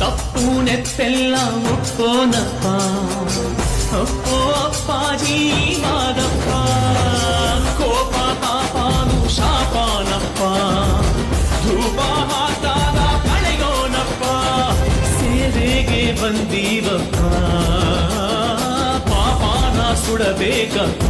ತಪ್ಪು ನೆತ್ತೆಲ್ಲ ಒಪ್ಪೋನಪ್ಪ, ಒಪ್ಪೋ ಅಪ್ಪಾಜಿ ಮಾದಪ್ಪ. ಕೋಪ ಪಾಪಾನು ಶಾಪಾನಪ್ಪ, ಧೂಪ ಹಾಕಾದ ಕಳೆಯೋನಪ್ಪ. ಸೇವೆಗೆ ಬಂದೀವಪ್ಪ, ಪಾಪಾನ ಸುಡಬೇಕಪ್ಪ.